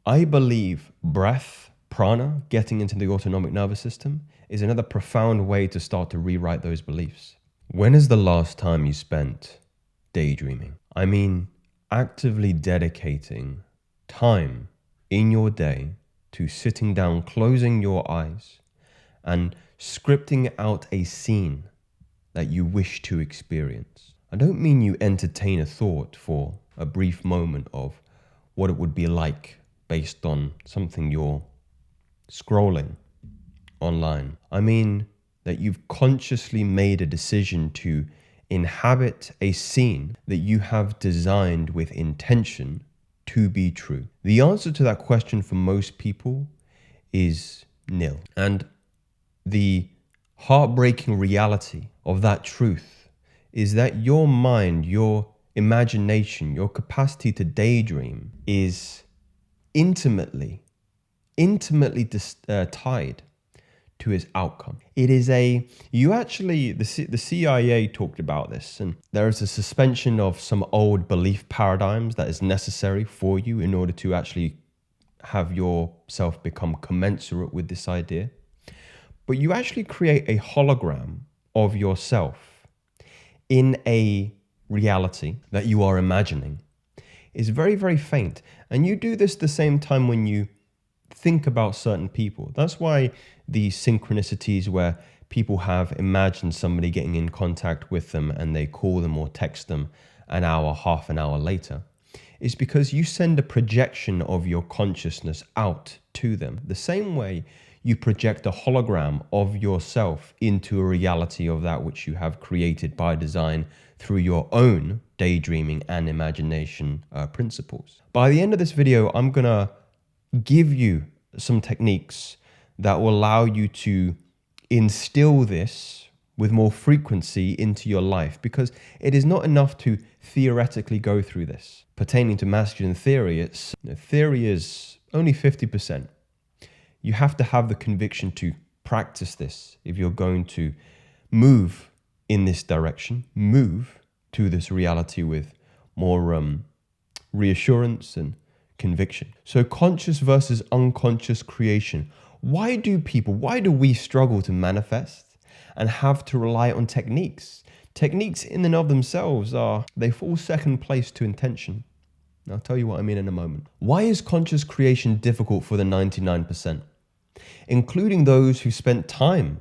I believe breath, prana, getting into the autonomic nervous system, is another profound way to start to rewrite those beliefs. When is the last time you spent daydreaming? I mean, actively dedicating time in your day to sitting down, closing your eyes, and scripting out a scene that you wish to experience. I don't mean you entertain a thought for a brief moment of what it would be like based on something you're scrolling online. I mean that you've consciously made a decision to inhabit a scene that you have designed with intention to be true. The answer to that question for most people is nil. And the heartbreaking reality of that truth is that your mind, your imagination, your capacity to daydream is intimately tied to its outcome. It is the CIA talked about this, and there is a suspension of some old belief paradigms that is necessary for you in order to actually have yourself become commensurate with this idea. But you actually create a hologram of yourself in a reality that you are imagining. It's very, very faint. And you do this the same time when you think about certain people. That's why the synchronicities where people have imagined somebody getting in contact with them and they call them or text them an hour, half an hour later, is because you send a projection of your consciousness out to them. The same way you project a hologram of yourself into a reality of that which you have created by design through your own daydreaming and imagination principles. By the end of this video, I'm gonna give you some techniques that will allow you to instill this with more frequency into your life, because it is not enough to theoretically go through this. Pertaining to masculine theory, theory is only 50%. You have to have the conviction to practice this if you're going to move in this direction, move to this reality with more reassurance and conviction. So conscious versus unconscious creation. Why do we struggle to manifest and have to rely on techniques? Techniques in and of themselves they fall second place to intention. I'll tell you what I mean in a moment. Why is conscious creation difficult for the 99%? Including those who spent time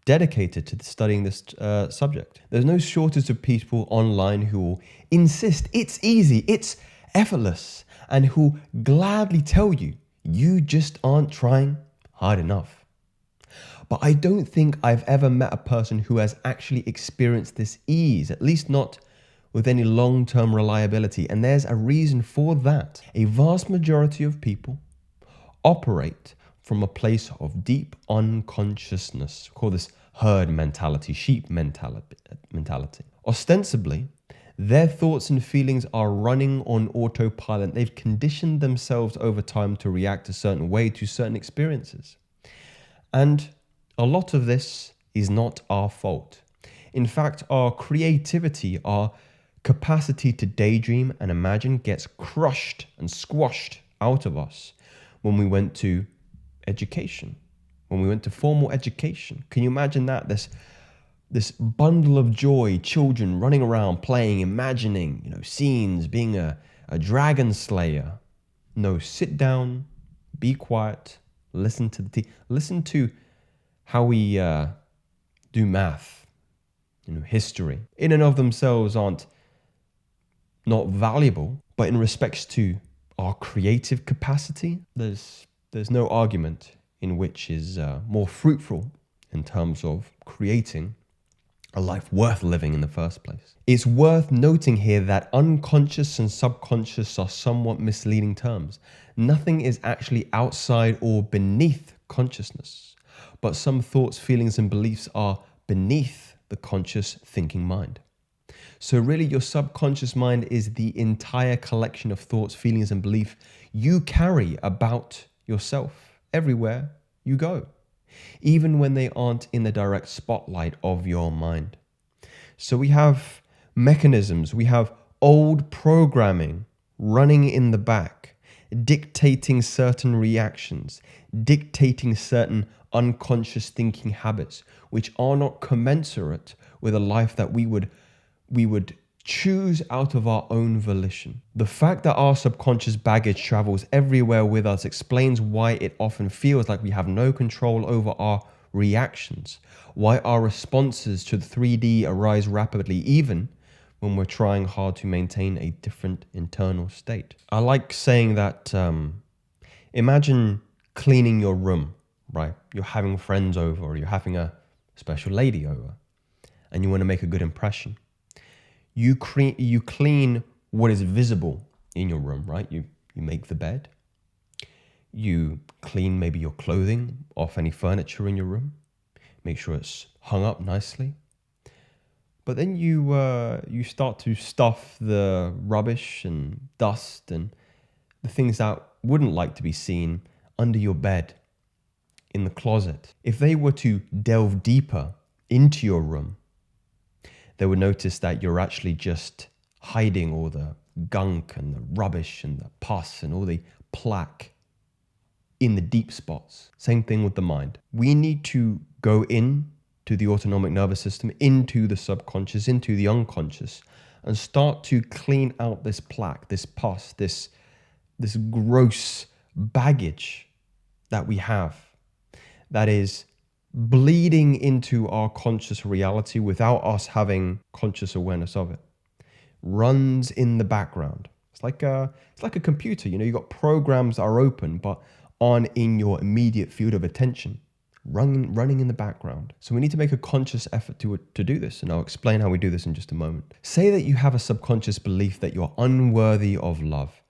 dedicated to studying this subject. There's no shortage of people online who will insist it's easy, it's effortless, and who gladly tell you, you just aren't trying hard enough. But I don't think I've ever met a person who has actually experienced this ease, at least not with any long-term reliability. And there's a reason for that. A vast majority of people operate from a place of deep unconsciousness. We call this herd mentality, sheep mentality. Ostensibly, their thoughts and feelings are running on autopilot. They've conditioned themselves over time to react a certain way to certain experiences. And a lot of this is not our fault. In fact, our creativity, our capacity to daydream and imagine gets crushed and squashed out of us when we went to education, when we went to formal education. Can you imagine that? This bundle of joy, children running around, playing, imagining, scenes, being a dragon slayer. No, sit down, be quiet, listen to listen to how we do math, history. In and of themselves aren't not valuable, but in respects to our creative capacity, there's no argument in which is more fruitful in terms of creating a life worth living in the first place. It's worth noting here that unconscious and subconscious are somewhat misleading terms. Nothing is actually outside or beneath consciousness, but some thoughts, feelings, and beliefs are beneath the conscious thinking mind. So really, your subconscious mind is the entire collection of thoughts, feelings, and belief you carry about yourself everywhere you go, even when they aren't in the direct spotlight of your mind. So we have mechanisms, we have old programming running in the back dictating certain reactions, dictating certain unconscious thinking habits, which are not commensurate with a life that we would choose out of our own volition. The fact that our subconscious baggage travels everywhere with us explains why it often feels like we have no control over our reactions, why our responses to the 3D arise rapidly, even when we're trying hard to maintain a different internal state. I like saying that, imagine cleaning your room, right? You're having friends over, or you're having a special lady over, and you want to make a good impression. You clean what is visible in your room, right? You make the bed. You clean maybe your clothing off any furniture in your room. Make sure it's hung up nicely. But then you start to stuff the rubbish and dust and the things that wouldn't like to be seen under your bed, in the closet. If they were to delve deeper into your room, they would notice that you're actually just hiding all the gunk and the rubbish and the pus and all the plaque in the deep spots. Same thing with the mind. We need to go in to the autonomic nervous system, into the subconscious, into the unconscious, and start to clean out this plaque, this pus, this gross baggage that we have that is bleeding into our conscious reality without us having conscious awareness of it. Runs in the background. It's like a computer. You got programs that are open but aren't in your immediate field of attention, running in the background. So we need to make a conscious effort to do this, and I'll explain how we do this in just a moment. Say that you have a subconscious belief that you're unworthy of love.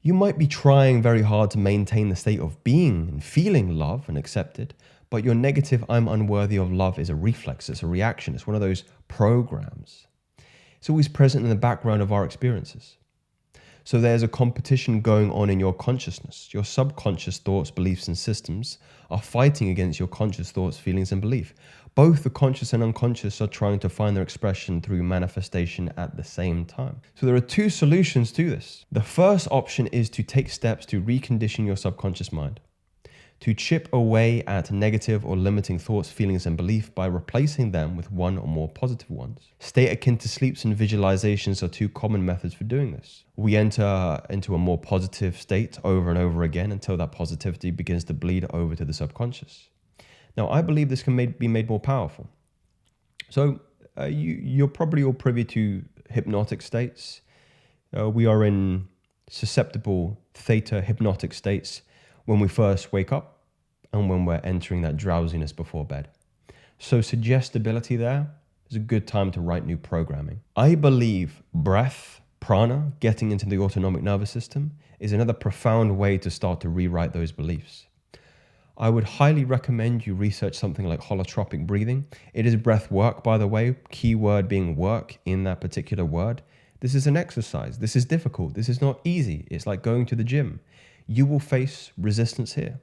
You might be trying very hard to maintain the state of being and feeling love and accepted, but your negative "I'm unworthy of love" is a reflex, it's a reaction, it's one of those programs. It's always present in the background of our experiences. So there's a competition going on in your consciousness. Your subconscious thoughts, beliefs, and systems are fighting against your conscious thoughts, feelings, and belief. Both the conscious and unconscious are trying to find their expression through manifestation at the same time. So there are two solutions to this. The first option is to take steps to recondition your subconscious mind, to chip away at negative or limiting thoughts, feelings, and belief by replacing them with one or more positive ones. State akin to sleeps and visualizations are two common methods for doing this. We enter into a more positive state over and over again until that positivity begins to bleed over to the subconscious. Now, I believe this can be made more powerful. So you're probably all privy to hypnotic states. We are in susceptible theta hypnotic states when we first wake up and when we're entering that drowsiness before bed. So suggestibility there is a good time to write new programming. I believe breath, prana, getting into the autonomic nervous system, is another profound way to start to rewrite those beliefs. I would highly recommend you research something like holotropic breathing. It is breath work, by the way, key word being work in that particular word. This is an exercise. This is difficult. This is not easy. It's like going to the gym. You will face resistance here.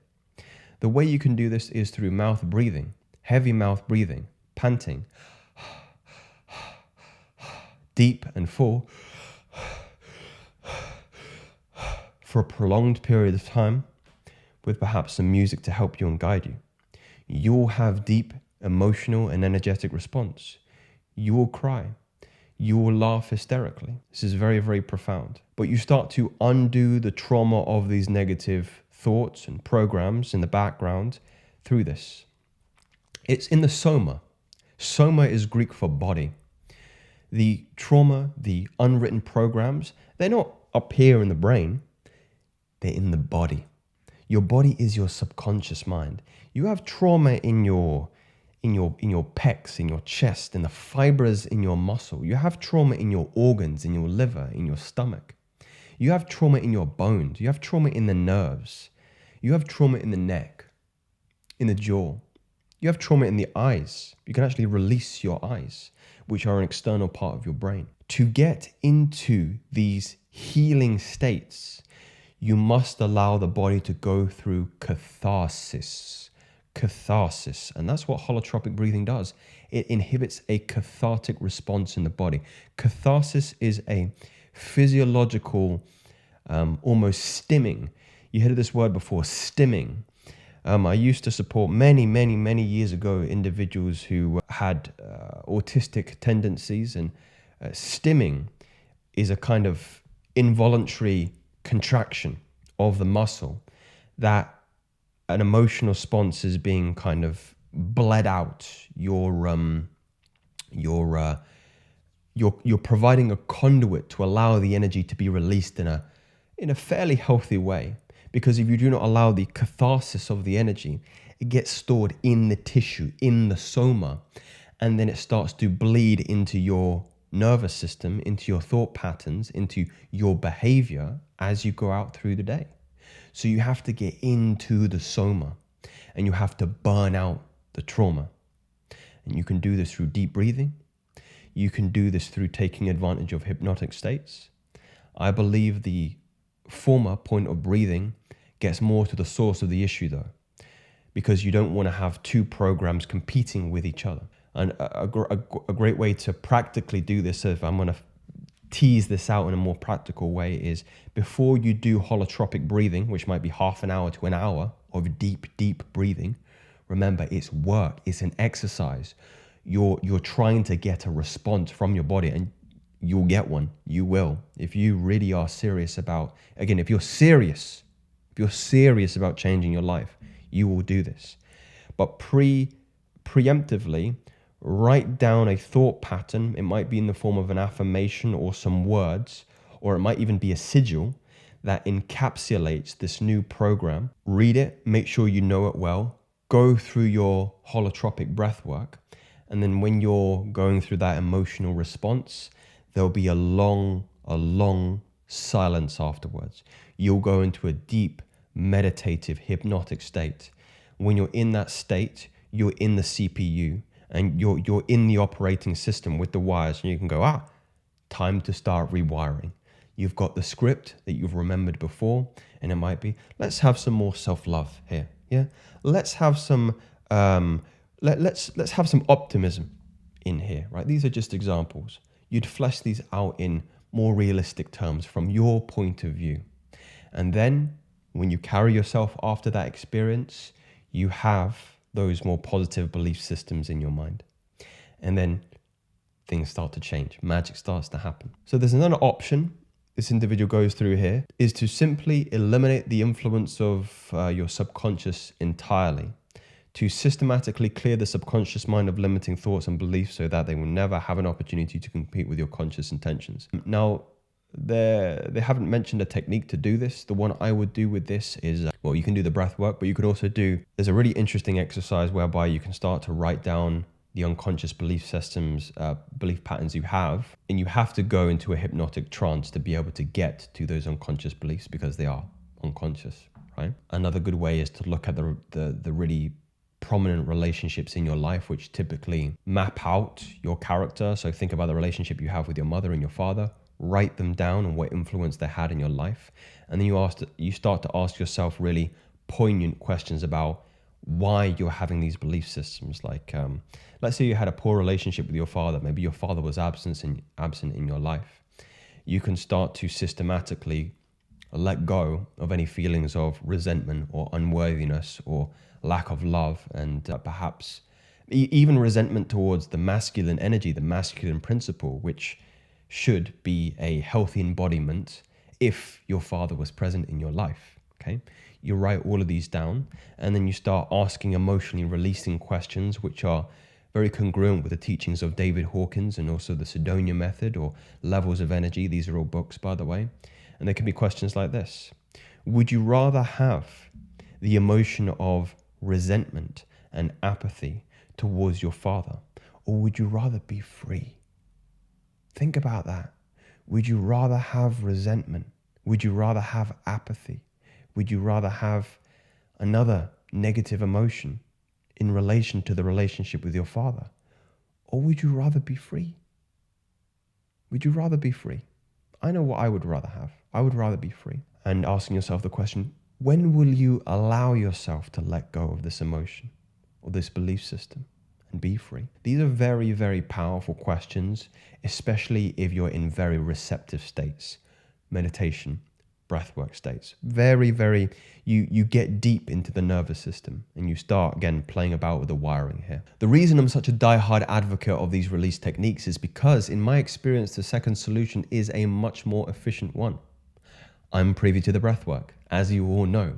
The way you can do this is through mouth breathing, heavy mouth breathing, panting, deep and full, for a prolonged period of time, with perhaps some music to help you and guide you. You will have deep emotional and energetic response. You will cry. You will laugh hysterically. This is very, very profound. But you start to undo the trauma of these negative thoughts and programs in the background through this. It's in the soma. Soma is Greek for body. The trauma, the unwritten programs, they're not up here in the brain. They're in the body. Your body is your subconscious mind. You have trauma in your pecs, in your chest, in the fibers in your muscle. You have trauma in your organs, in your liver, in your stomach. You have trauma in your bones. You have trauma in the nerves. You have trauma in the neck, in the jaw. You have trauma in the eyes. You can actually release your eyes, which are an external part of your brain. To get into these healing states, you must allow the body to go through catharsis. Catharsis. And that's what holotropic breathing does. It inhibits a cathartic response in the body. Catharsis is a physiological almost stimming. You heard of this word before, stimming. I used to support many years ago individuals who had autistic tendencies, and stimming is a kind of involuntary contraction of the muscle that an emotional response is being kind of bled out. You're providing a conduit to allow the energy to be released in a fairly healthy way. Because if you do not allow the catharsis of the energy, it gets stored in the tissue, in the soma, and then it starts to bleed into your nervous system, into your thought patterns, into your behavior as you go out through the day. So you have to get into the soma and you have to burn out the trauma. And you can do this through deep breathing. You can do this through taking advantage of hypnotic states. I believe the former point of breathing gets more to the source of the issue though, because you don't want to have two programs competing with each other. And a great way to practically do this, if I'm going to tease this out in a more practical way, is before you do holotropic breathing, which might be half an hour to an hour of deep breathing, remember it's work, it's an exercise. You're trying to get a response from your body, and you'll get one. You will. If you really are serious about, again, if you're serious about changing your life, you will do this. But preemptively, write down a thought pattern. It might be in the form of an affirmation or some words, or it might even be a sigil that encapsulates this new program. Read it, make sure you know it well, go through your holotropic breath work, and then when you're going through that emotional response, there'll be a long silence afterwards. You'll go into a deep, meditative, hypnotic state. When you're in that state, you're in the CPU and you're in the operating system with the wires, and you can go, time to start rewiring. You've got the script that you've remembered before, and it might be, let's have some more self-love here. Yeah. Let's have some, let's have some optimism in here, right? These are just examples. You'd flesh these out in more realistic terms from your point of view. And then when you carry yourself after that experience, you have those more positive belief systems in your mind. And then things start to change. Magic starts to happen. So there's another option this individual goes through here, is to simply eliminate the influence of your subconscious entirely, to systematically clear the subconscious mind of limiting thoughts and beliefs so that they will never have an opportunity to compete with your conscious intentions. Now, they haven't mentioned a technique to do this. The one I would do with this is, you can do the breath work, but you could also there's a really interesting exercise whereby you can start to write down the unconscious belief systems, belief patterns you have, and you have to go into a hypnotic trance to be able to get to those unconscious beliefs because they are unconscious, right? Another good way is to look at the really prominent relationships in your life, which typically map out your character. So think about the relationship you have with your mother and your father, write them down and what influence they had in your life. And then you start to ask yourself really poignant questions about why you're having these belief systems. Like, let's say you had a poor relationship with your father. Maybe your father was absent in your life. You can start to systematically let go of any feelings of resentment or unworthiness or lack of love, and perhaps even resentment towards the masculine energy, the masculine principle, which should be a healthy embodiment if your father was present in your life. Okay, you write all of these down, and then you start asking emotionally releasing questions, which are very congruent with the teachings of David Hawkins and also the Sidonia method or levels of energy. These are all books, by the way. And there can be questions like this: would you rather have the emotion of resentment and apathy towards your father, or would you rather be free? Think about that. Would you rather have resentment? Would you rather have apathy? Would you rather have another negative emotion in relation to the relationship with your father? Or would you rather be free? Would you rather be free? I know what I would rather have. I would rather be free. And asking yourself the question, when will you allow yourself to let go of this emotion or this belief system and be free? These are very, very powerful questions, especially if you're in very receptive states. Meditation, breathwork states. Very, very, you get deep into the nervous system and you start, again, playing about with the wiring here. The reason I'm such a diehard advocate of these release techniques is because, in my experience, the second solution is a much more efficient one. I'm privy to the breathwork, as you all know.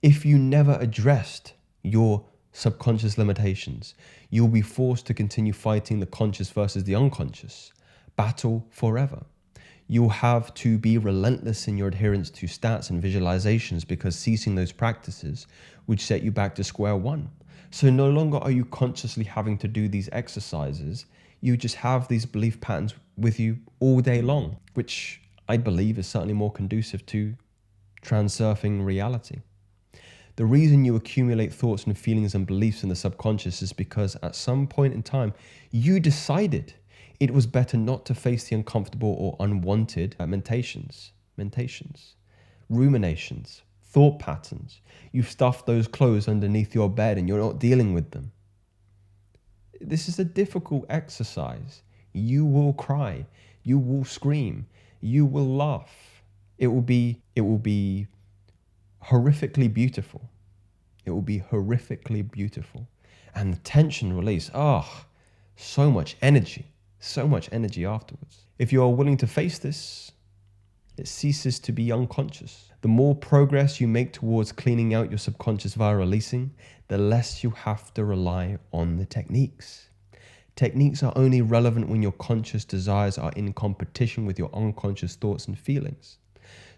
If you never addressed your subconscious limitations, you'll be forced to continue fighting the conscious versus the unconscious battle forever. You'll have to be relentless in your adherence to stats and visualizations, because ceasing those practices would set you back to square one. So no longer are you consciously having to do these exercises. You just have these belief patterns with you all day long, which I believe is certainly more conducive to transurfing reality. The reason you accumulate thoughts and feelings and beliefs in the subconscious is because at some point in time, you decided it was better not to face the uncomfortable or unwanted mentations, ruminations, thought patterns. You've stuffed those clothes underneath your bed and you're not dealing with them. This is a difficult exercise. You will cry. You will scream. You will laugh. It will be horrifically beautiful. It will be horrifically beautiful. And the tension release, so much energy afterwards. If you are willing to face this, it ceases to be unconscious. The more progress you make towards cleaning out your subconscious via releasing, the less you have to rely on the techniques. Techniques are only relevant when your conscious desires are in competition with your unconscious thoughts and feelings.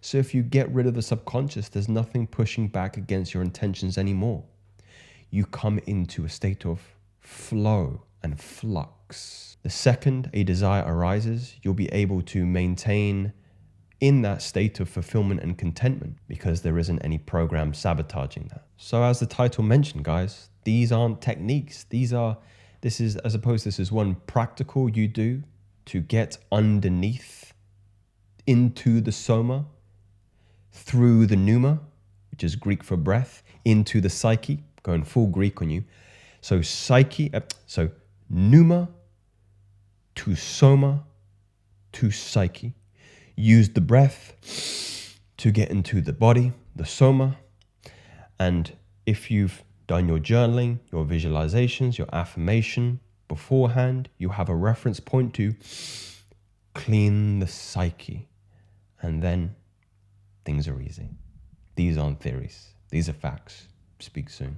So if you get rid of the subconscious, there's nothing pushing back against your intentions anymore. You come into a state of flow and flux. The second a desire arises, you'll be able to maintain in that state of fulfillment and contentment, because there isn't any program sabotaging that. So as the title mentioned, guys, these aren't techniques. This is one practical you do to get underneath into the soma, through the pneuma, which is Greek for breath, into the psyche, going full Greek on you. So pneuma to soma to psyche. Use the breath to get into the body, the soma. And if you've done your journaling, your visualizations, your affirmation beforehand, you have a reference point to clean the psyche. And then things are easy. These aren't theories. These are facts. Speak soon.